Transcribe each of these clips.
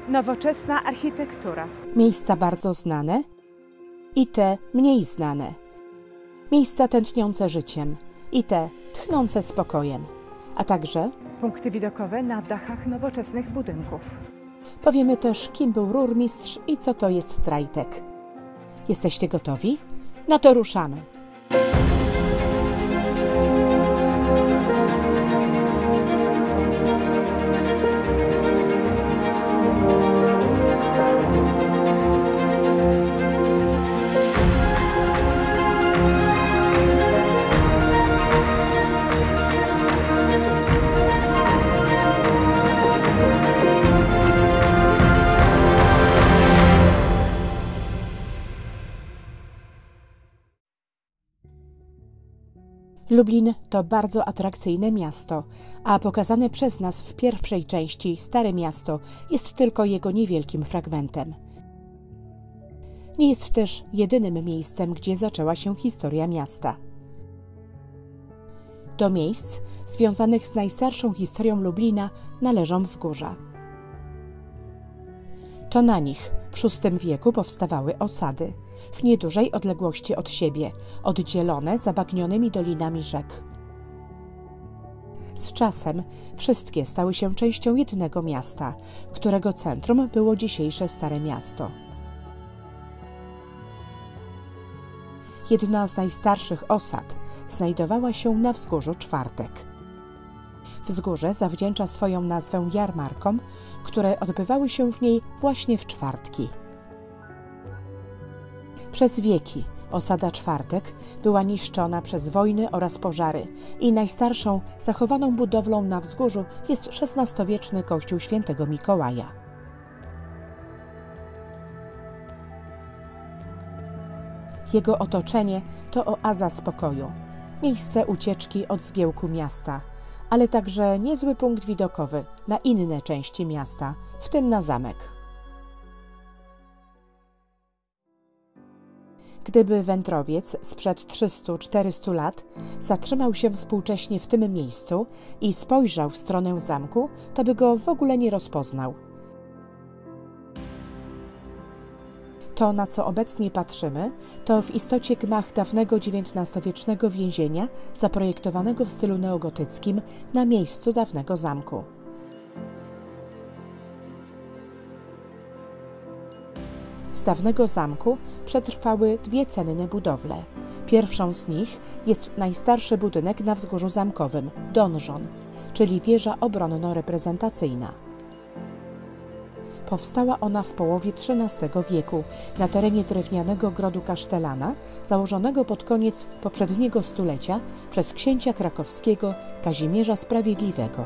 Nowoczesna architektura. Miejsca bardzo znane i te mniej znane. Miejsca tętniące życiem i te tchnące spokojem, a także Punkty widokowe na dachach nowoczesnych budynków. powiemy też, kim był rurmistrz i co to jest trajtek. Jesteście gotowi? No to ruszamy. Lublin to bardzo atrakcyjne miasto, a pokazane przez nas w pierwszej części Stare Miasto jest tylko jego niewielkim fragmentem. Nie jest też jedynym miejscem, gdzie zaczęła się historia miasta. Do miejsc związanych z najstarszą historią Lublina należą wzgórza. To na nich w VI wieku powstawały osady, w niedużej odległości od siebie, oddzielone zabagnionymi dolinami rzek. Z czasem wszystkie stały się częścią jednego miasta, którego centrum było dzisiejsze Stare Miasto. Jedna z najstarszych osad znajdowała się na wzgórzu Czwartek. Wzgórze zawdzięcza swoją nazwę jarmarkom, które odbywały się w niej właśnie w czwartki. Przez wieki osada Czwartek była niszczona przez wojny oraz pożary i najstarszą zachowaną budowlą na wzgórzu jest XVI-wieczny kościół świętego Mikołaja. Jego otoczenie to oaza spokoju, miejsce ucieczki od zgiełku miasta, ale także niezły punkt widokowy na inne części miasta, w tym na zamek. Gdyby wędrowiec sprzed 300–400 lat zatrzymał się współcześnie w tym miejscu i spojrzał w stronę zamku, to by go w ogóle nie rozpoznał. To, na co obecnie patrzymy, to w istocie gmach dawnego XIX-wiecznego więzienia, zaprojektowanego w stylu neogotyckim na miejscu dawnego zamku. Z dawnego zamku przetrwały dwie cenne budowle. Pierwszą z nich jest najstarszy budynek na wzgórzu zamkowym, donżon, czyli wieża obronno-reprezentacyjna. Powstała ona w połowie XIII wieku na terenie drewnianego grodu kasztelana, założonego pod koniec poprzedniego stulecia przez księcia krakowskiego Kazimierza Sprawiedliwego.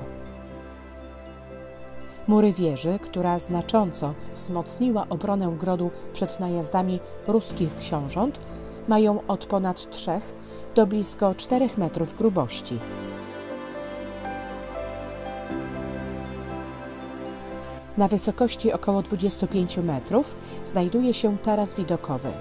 Mury wieży, która znacząco wzmocniła obronę grodu przed najazdami ruskich książąt, mają od ponad 3 do blisko 4 metrów grubości. Na wysokości około 25 metrów znajduje się taras widokowy.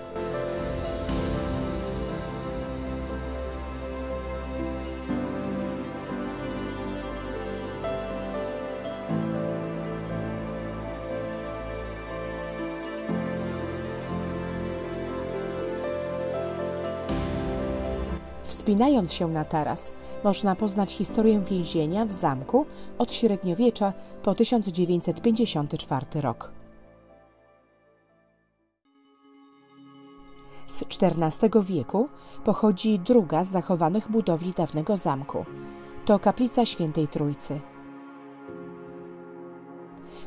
Wspinając się na taras, można poznać historię więzienia w zamku od średniowiecza po 1954 rok. Z XIV wieku pochodzi druga z zachowanych budowli dawnego zamku. To kaplica Świętej Trójcy.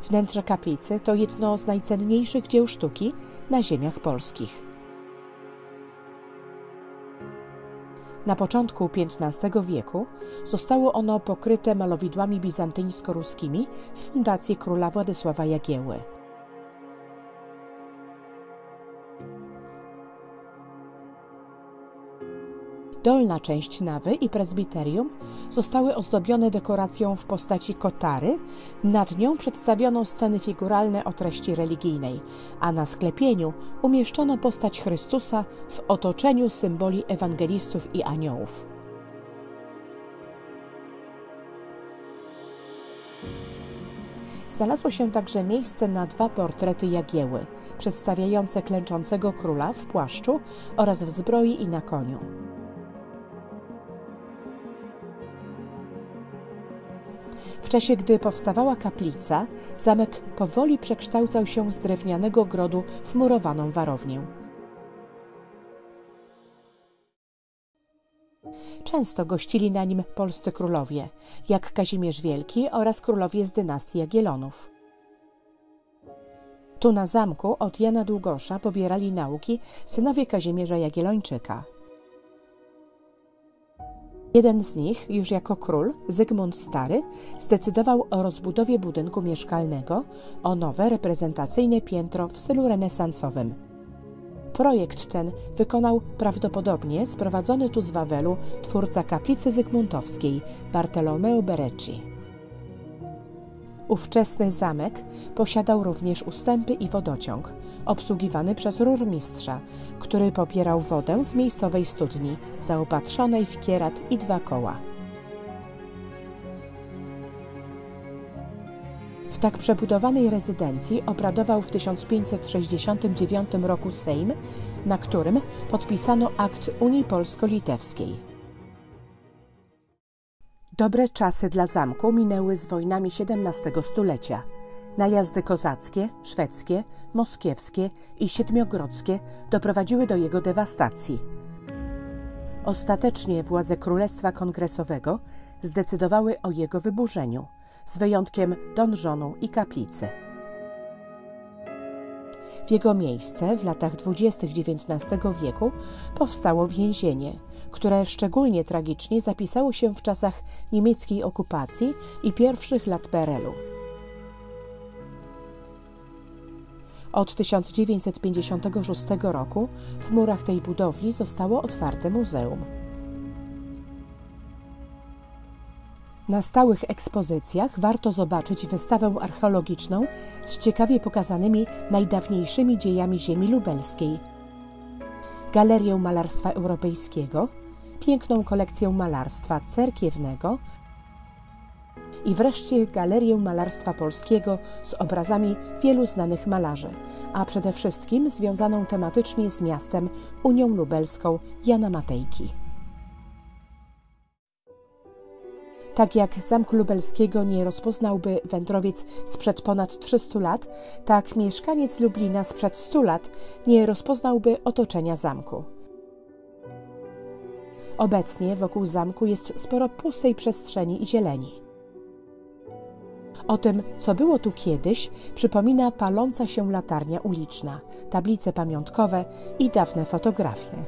Wnętrze kaplicy to jedno z najcenniejszych dzieł sztuki na ziemiach polskich. Na początku XV wieku zostało ono pokryte malowidłami bizantyńsko-ruskimi z fundacji króla Władysława Jagieły. Dolna część nawy i prezbiterium zostały ozdobione dekoracją w postaci kotary, nad nią przedstawiono sceny figuralne o treści religijnej, a na sklepieniu umieszczono postać Chrystusa w otoczeniu symboli ewangelistów i aniołów. Znalazło się także miejsce na 2 portrety Jagieły, przedstawiające klęczącego króla w płaszczu oraz w zbroi i na koniu. W czasie, gdy powstawała kaplica, zamek powoli przekształcał się z drewnianego grodu w murowaną warownię. Często gościli na nim polscy królowie, jak Kazimierz Wielki oraz królowie z dynastii Jagiellonów. Tu na zamku od Jana Długosza pobierali nauki synowie Kazimierza Jagiellończyka. Jeden z nich, już jako król, Zygmunt Stary, zdecydował o rozbudowie budynku mieszkalnego o nowe reprezentacyjne piętro w stylu renesansowym. Projekt ten wykonał prawdopodobnie sprowadzony tu z Wawelu twórca kaplicy zygmuntowskiej Bartolomeo Berecci. Ówczesny zamek posiadał również ustępy i wodociąg, obsługiwany przez rurmistrza, który pobierał wodę z miejscowej studni, zaopatrzonej w kierat i 2 koła. W tak przebudowanej rezydencji obradował w 1569 roku Sejm, na którym podpisano akt Unii Polsko-Litewskiej. Dobre czasy dla zamku minęły z wojnami XVII stulecia. Najazdy kozackie, szwedzkie, moskiewskie i siedmiogrodzkie doprowadziły do jego dewastacji. Ostatecznie władze Królestwa Kongresowego zdecydowały o jego wyburzeniu, z wyjątkiem donżonu i kaplicy. W jego miejsce w latach 20. XIX wieku powstało więzienie, które szczególnie tragicznie zapisało się w czasach niemieckiej okupacji i pierwszych lat PRL-u. Od 1956 roku w murach tej budowli zostało otwarte muzeum. Na stałych ekspozycjach warto zobaczyć wystawę archeologiczną z ciekawie pokazanymi najdawniejszymi dziejami ziemi lubelskiej, galerię malarstwa europejskiego, piękną kolekcję malarstwa cerkiewnego i wreszcie galerię malarstwa polskiego z obrazami wielu znanych malarzy, a przede wszystkim związaną tematycznie z miastem Unią Lubelską Jana Matejki. Tak jak Zamku Lubelskiego nie rozpoznałby wędrowiec sprzed ponad 300 lat, tak mieszkaniec Lublina sprzed 100 lat nie rozpoznałby otoczenia zamku. Obecnie wokół zamku jest sporo pustej przestrzeni i zieleni. O tym, co było tu kiedyś, przypomina paląca się latarnia uliczna, tablice pamiątkowe i dawne fotografie.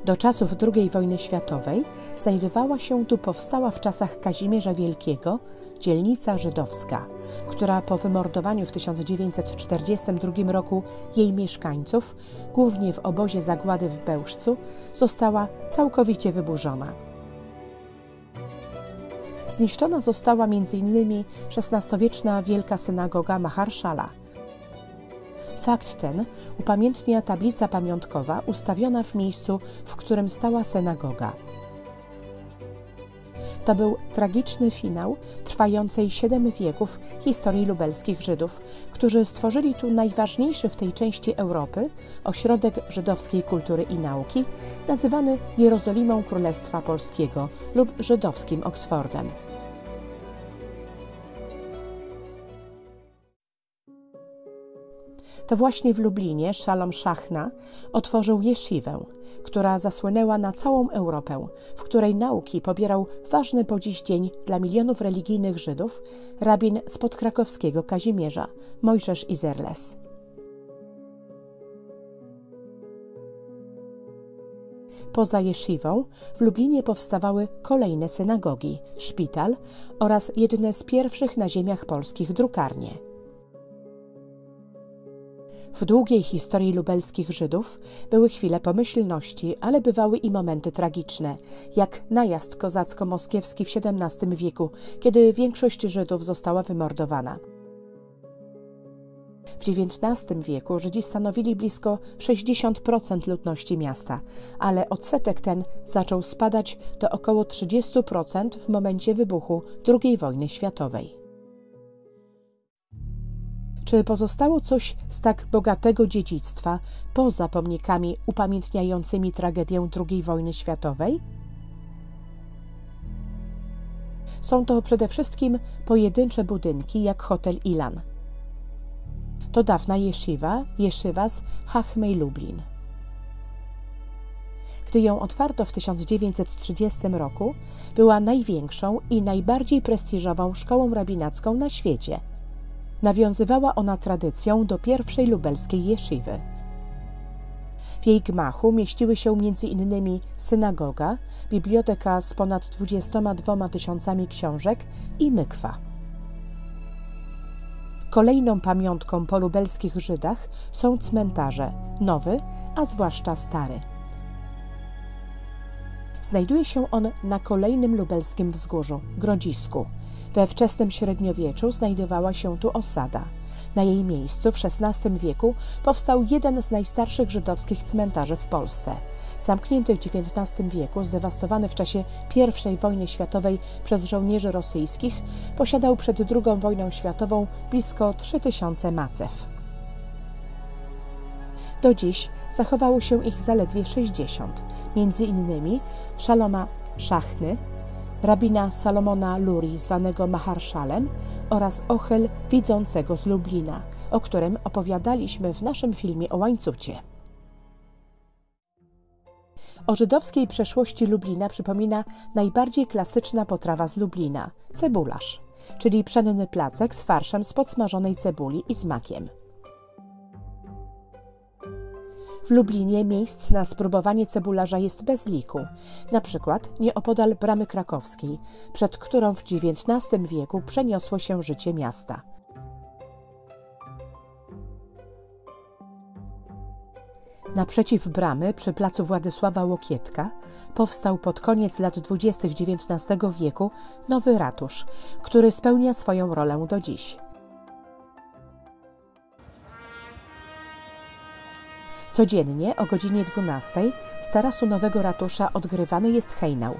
Do czasów II wojny światowej znajdowała się tu powstała w czasach Kazimierza Wielkiego dzielnica żydowska, która po wymordowaniu w 1942 roku jej mieszkańców, głównie w obozie zagłady w Bełżcu, została całkowicie wyburzona. Zniszczona została m.in. XVI-wieczna Wielka Synagoga Maharszala. Fakt ten upamiętnia tablica pamiątkowa ustawiona w miejscu, w którym stała synagoga. To był tragiczny finał trwającej 7 wieków historii lubelskich Żydów, którzy stworzyli tu najważniejszy w tej części Europy ośrodek żydowskiej kultury i nauki, nazywany Jerozolimą Królestwa Polskiego lub żydowskim Oksfordem. To właśnie w Lublinie Szalom Szachna otworzył jeszivę, która zasłynęła na całą Europę, w której nauki pobierał ważny po dziś dzień dla milionów religijnych Żydów rabin spod krakowskiego Kazimierza, Mojżesz Izerles. Poza jeszivą w Lublinie powstawały kolejne synagogi, szpital oraz jedne z pierwszych na ziemiach polskich drukarnie. W długiej historii lubelskich Żydów były chwile pomyślności, ale bywały i momenty tragiczne, jak najazd kozacko-moskiewski w XVII wieku, kiedy większość Żydów została wymordowana. W XIX wieku Żydzi stanowili blisko 60% ludności miasta, ale odsetek ten zaczął spadać do około 30% w momencie wybuchu II wojny światowej. Czy pozostało coś z tak bogatego dziedzictwa poza pomnikami upamiętniającymi tragedię II wojny światowej? Są to przede wszystkim pojedyncze budynki jak hotel Ilan. To dawna jeszywa, Yeshivas Chachmei Lublin. Gdy ją otwarto w 1930 roku, była największą i najbardziej prestiżową szkołą rabinacką na świecie. Nawiązywała ona tradycją do pierwszej lubelskiej jeszywy. W jej gmachu mieściły się m.in. synagoga, biblioteka z ponad 22 000 książek i mykwa. Kolejną pamiątką po lubelskich Żydach są cmentarze, nowy, a zwłaszcza stary. Znajduje się on na kolejnym lubelskim wzgórzu, Grodzisku. We wczesnym średniowieczu znajdowała się tu osada. Na jej miejscu w XVI wieku powstał jeden z najstarszych żydowskich cmentarzy w Polsce. Zamknięty w XIX wieku, zdewastowany w czasie I wojny światowej przez żołnierzy rosyjskich, posiadał przed II wojną światową blisko 3000 macew. Do dziś zachowało się ich zaledwie 60, między innymi Szaloma Szachny, rabina Salomona Luri, zwanego Maharszalem, oraz Ochel Widzącego z Lublina, o którym opowiadaliśmy w naszym filmie o łańcucie. O żydowskiej przeszłości Lublina przypomina najbardziej klasyczna potrawa z Lublina – cebularz, czyli pszenny placek z farszem z podsmażonej cebuli i z makiem. W Lublinie miejsc na spróbowanie cebularza jest bez liku, na przykład nieopodal Bramy Krakowskiej, przed którą w XIX wieku przeniosło się życie miasta. Naprzeciw bramy, przy placu Władysława Łokietka, powstał pod koniec lat 20. XIX wieku nowy ratusz, który spełnia swoją rolę do dziś. Codziennie o godzinie 12 z tarasu nowego ratusza odgrywany jest hejnał.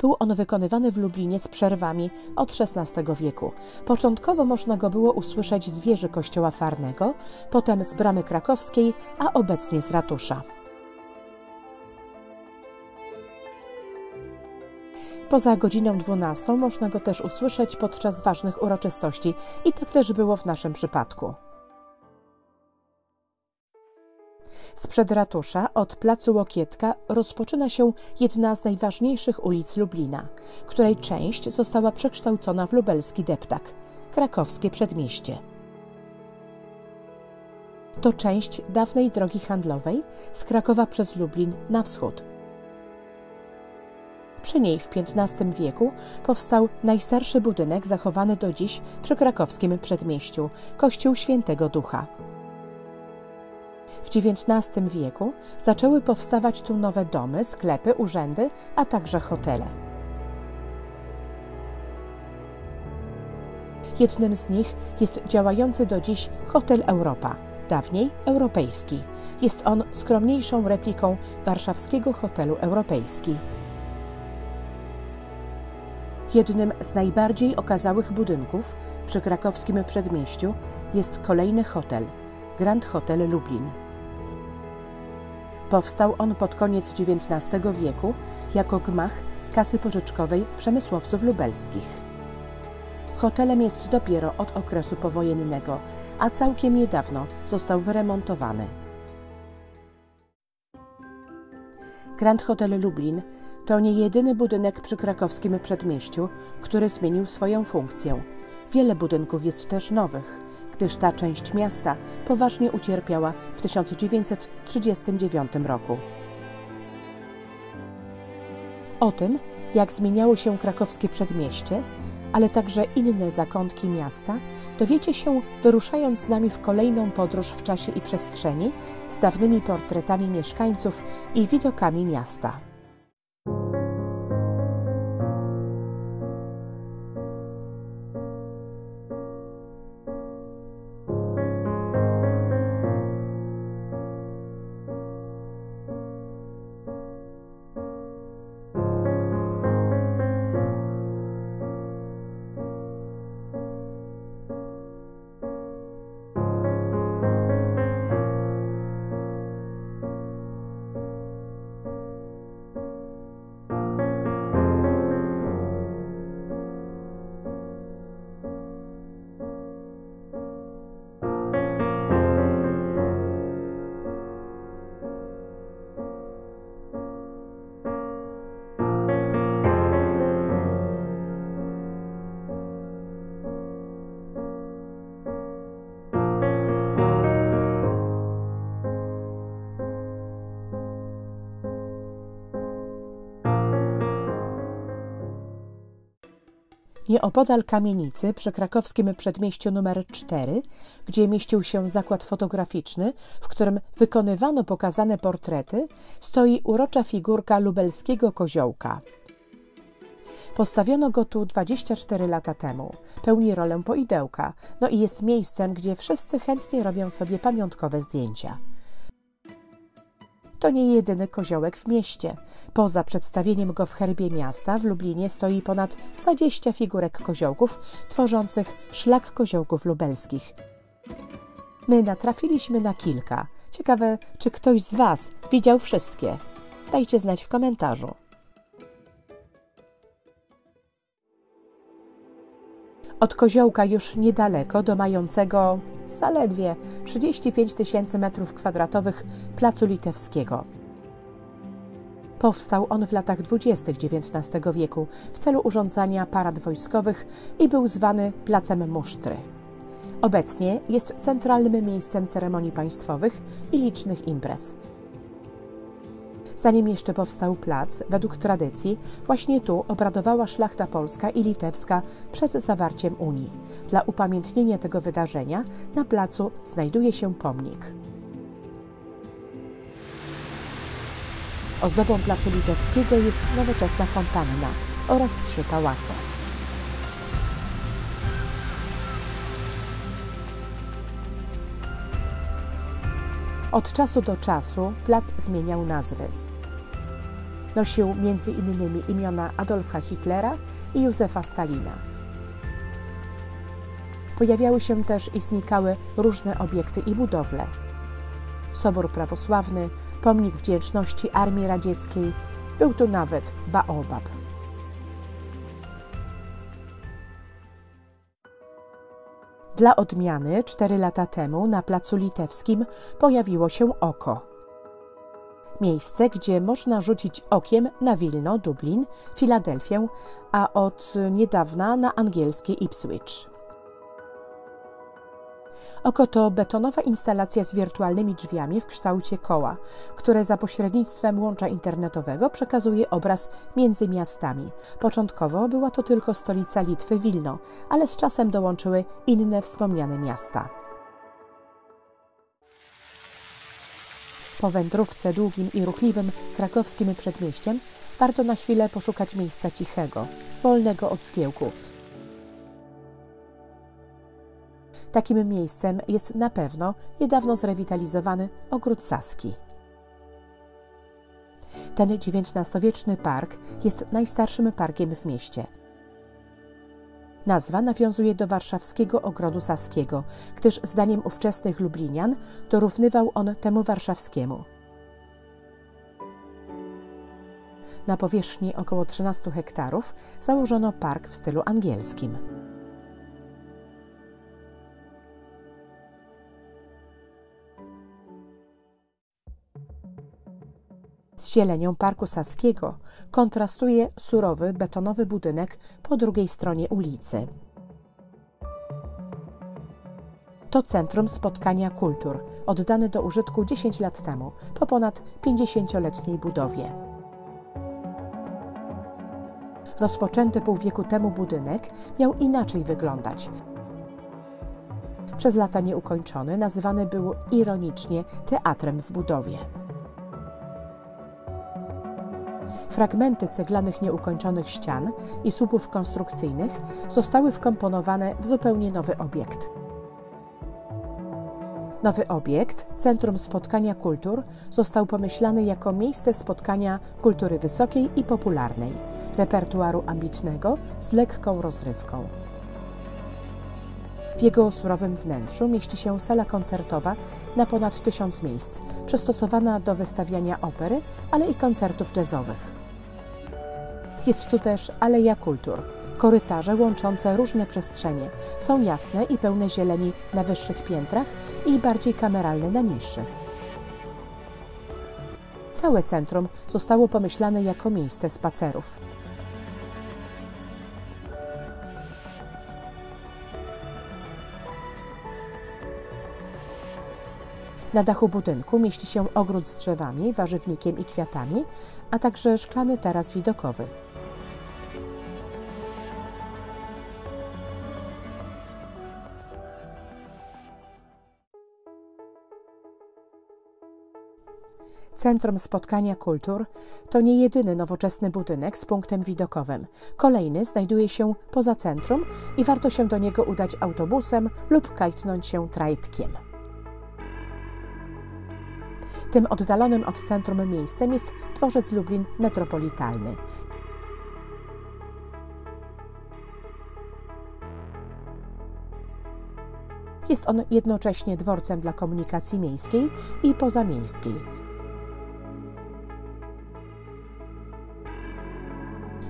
Był on wykonywany w Lublinie z przerwami od XVI wieku. Początkowo można go było usłyszeć z wieży kościoła Farnego, potem z Bramy Krakowskiej, a obecnie z ratusza. Poza godziną 12 można go też usłyszeć podczas ważnych uroczystości i tak też było w naszym przypadku. Sprzed ratusza, od placu Łokietka, rozpoczyna się jedna z najważniejszych ulic Lublina, której część została przekształcona w lubelski deptak – Krakowskie Przedmieście. To część dawnej drogi handlowej z Krakowa przez Lublin na wschód. Przy niej w XV wieku powstał najstarszy budynek zachowany do dziś przy krakowskim Przedmieściu – Kościół Świętego Ducha. W XIX wieku zaczęły powstawać tu nowe domy, sklepy, urzędy, a także hotele. Jednym z nich jest działający do dziś Hotel Europa, dawniej Europejski. Jest on skromniejszą repliką warszawskiego hotelu Europejski. Jednym z najbardziej okazałych budynków przy krakowskim Przedmieściu jest kolejny hotel – Grand Hotel Lublin. Powstał on pod koniec XIX wieku jako gmach kasy pożyczkowej przemysłowców lubelskich. Hotelem jest dopiero od okresu powojennego, a całkiem niedawno został wyremontowany. Grand Hotel Lublin to nie jedyny budynek przy krakowskim Przedmieściu, który zmienił swoją funkcję. Wiele budynków jest też nowych, gdyż ta część miasta poważnie ucierpiała w 1939 roku. O tym, jak zmieniało się krakowskie Przedmieście, ale także inne zakątki miasta, dowiecie się, wyruszając z nami w kolejną podróż w czasie i przestrzeni z dawnymi portretami mieszkańców i widokami miasta. Nieopodal kamienicy przy krakowskim przedmieściu nr 4, gdzie mieścił się zakład fotograficzny, w którym wykonywano pokazane portrety, stoi urocza figurka lubelskiego koziołka. Postawiono go tu 24 lata temu. Pełni rolę poidełka, no i jest miejscem, gdzie wszyscy chętnie robią sobie pamiątkowe zdjęcia. To nie jedyny koziołek w mieście. Poza przedstawieniem go w herbie miasta w Lublinie stoi ponad 20 figurek koziołków tworzących szlak koziołków lubelskich. My natrafiliśmy na kilka. Ciekawe, czy ktoś z Was widział wszystkie? Dajcie znać w komentarzu. Od koziołka już niedaleko do mającego zaledwie 35 000 m² placu Litewskiego. Powstał on w latach 20. XIX wieku w celu urządzania parad wojskowych i był zwany Placem Musztry. Obecnie jest centralnym miejscem ceremonii państwowych i licznych imprez. Zanim jeszcze powstał plac, według tradycji, właśnie tu obradowała szlachta polska i litewska przed zawarciem Unii. Dla upamiętnienia tego wydarzenia na placu znajduje się pomnik. Ozdobą placu litewskiego jest nowoczesna fontanna oraz 3 pałace. Od czasu do czasu plac zmieniał nazwy. Nosił m.in. imiona Adolfa Hitlera i Józefa Stalina. Pojawiały się też i znikały różne obiekty i budowle. Sobór prawosławny, pomnik wdzięczności Armii Radzieckiej, był tu nawet baobab. Dla odmiany 4 lata temu na placu Litewskim pojawiło się oko. Miejsce, gdzie można rzucić okiem na Wilno, Dublin, Filadelfię, a od niedawna na angielskie Ipswich. Oko to betonowa instalacja z wirtualnymi drzwiami w kształcie koła, które za pośrednictwem łącza internetowego przekazuje obraz między miastami. Początkowo była to tylko stolica Litwy, Wilno, ale z czasem dołączyły inne wspomniane miasta. Po wędrówce długim i ruchliwym krakowskim przedmieściem warto na chwilę poszukać miejsca cichego, wolnego od zgiełku. Takim miejscem jest na pewno niedawno zrewitalizowany Ogród Saski. Ten XIX-wieczny park jest najstarszym parkiem w mieście. Nazwa nawiązuje do warszawskiego Ogrodu Saskiego, gdyż zdaniem ówczesnych Lublinian dorównywał on temu warszawskiemu. Na powierzchni około 13 hektarów założono park w stylu angielskim. Z zielenią Parku Saskiego kontrastuje surowy, betonowy budynek po drugiej stronie ulicy. To centrum spotkania kultur, oddane do użytku 10 lat temu, po ponad 50-letniej budowie. Rozpoczęty pół wieku temu budynek miał inaczej wyglądać. Przez lata nieukończony, nazywany był ironicznie teatrem w budowie. Fragmenty ceglanych nieukończonych ścian i słupów konstrukcyjnych zostały wkomponowane w zupełnie nowy obiekt. Nowy obiekt, Centrum Spotkania Kultur, został pomyślany jako miejsce spotkania kultury wysokiej i popularnej, repertuaru ambitnego z lekką rozrywką. W jego surowym wnętrzu mieści się sala koncertowa na ponad 1000 miejsc, przystosowana do wystawiania opery, ale i koncertów jazzowych. Jest tu też Aleja Kultur, korytarze łączące różne przestrzenie. Są jasne i pełne zieleni na wyższych piętrach i bardziej kameralne na niższych. Całe centrum zostało pomyślane jako miejsce spacerów. Na dachu budynku mieści się ogród z drzewami, warzywnikiem i kwiatami, a także szklany taras widokowy. Centrum Spotkania Kultur to nie jedyny nowoczesny budynek z punktem widokowym. Kolejny znajduje się poza centrum i warto się do niego udać autobusem lub kajtnąć się trajtkiem. Tym oddalonym od centrum miejscem jest dworzec Lublin Metropolitalny. Jest on jednocześnie dworcem dla komunikacji miejskiej i pozamiejskiej.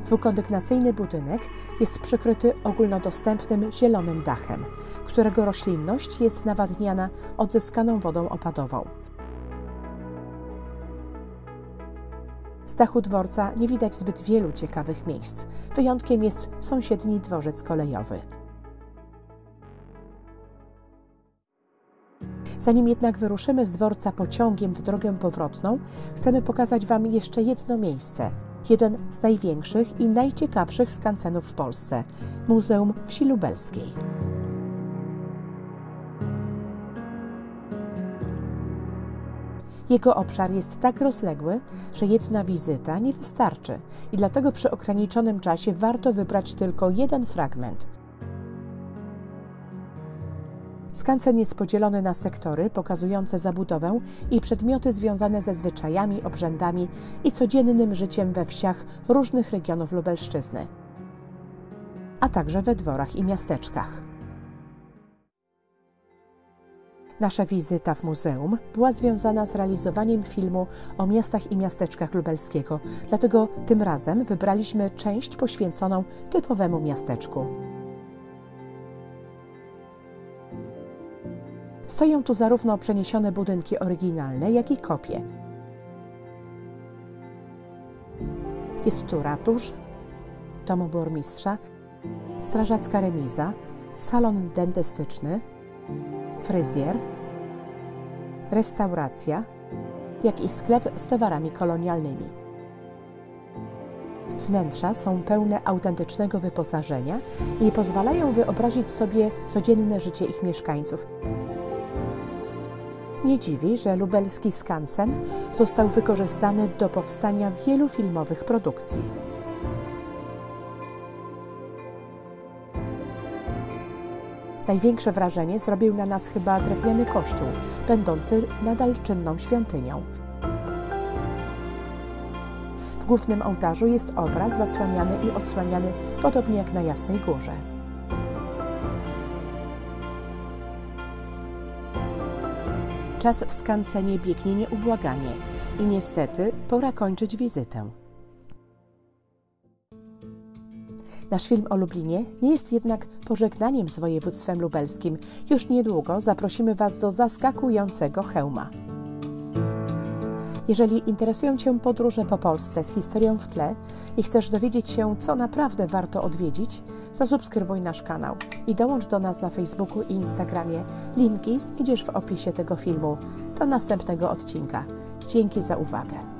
Dwukondygnacyjny budynek jest przykryty ogólnodostępnym zielonym dachem, którego roślinność jest nawadniana odzyskaną wodą opadową. Z dachu dworca nie widać zbyt wielu ciekawych miejsc. Wyjątkiem jest sąsiedni dworzec kolejowy. Zanim jednak wyruszymy z dworca pociągiem w drogę powrotną, chcemy pokazać Wam jeszcze jedno miejsce. Jeden z największych i najciekawszych skansenów w Polsce – Muzeum Wsi Lubelskiej. Jego obszar jest tak rozległy, że jedna wizyta nie wystarczy i dlatego przy ograniczonym czasie warto wybrać tylko jeden fragment. Skansen jest podzielony na sektory pokazujące zabudowę i przedmioty związane ze zwyczajami, obrzędami i codziennym życiem we wsiach różnych regionów Lubelszczyzny, a także we dworach i miasteczkach. Nasza wizyta w muzeum była związana z realizowaniem filmu o miastach i miasteczkach Lubelskiego, dlatego tym razem wybraliśmy część poświęconą typowemu miasteczku. Stoją tu zarówno przeniesione budynki oryginalne, jak i kopie. Jest tu ratusz, dom burmistrza, strażacka remiza, salon dentystyczny, fryzjer, restauracja, jak i sklep z towarami kolonialnymi. Wnętrza są pełne autentycznego wyposażenia i pozwalają wyobrazić sobie codzienne życie ich mieszkańców. Nie dziwi, że lubelski skansen został wykorzystany do powstania wielu filmowych produkcji. Największe wrażenie zrobił na nas chyba drewniany kościół, będący nadal czynną świątynią. W głównym ołtarzu jest obraz zasłaniany i odsłaniany, podobnie jak na Jasnej Górze. Czas w skansenie biegnie nieubłaganie i niestety pora kończyć wizytę. Nasz film o Lublinie nie jest jednak pożegnaniem z województwem lubelskim. Już niedługo zaprosimy Was do zaskakującego Chełma. Jeżeli interesują Cię podróże po Polsce z historią w tle i chcesz dowiedzieć się, co naprawdę warto odwiedzić, zasubskrybuj nasz kanał i dołącz do nas na Facebooku i Instagramie. Linki znajdziesz w opisie tego filmu. Do następnego odcinka. Dzięki za uwagę.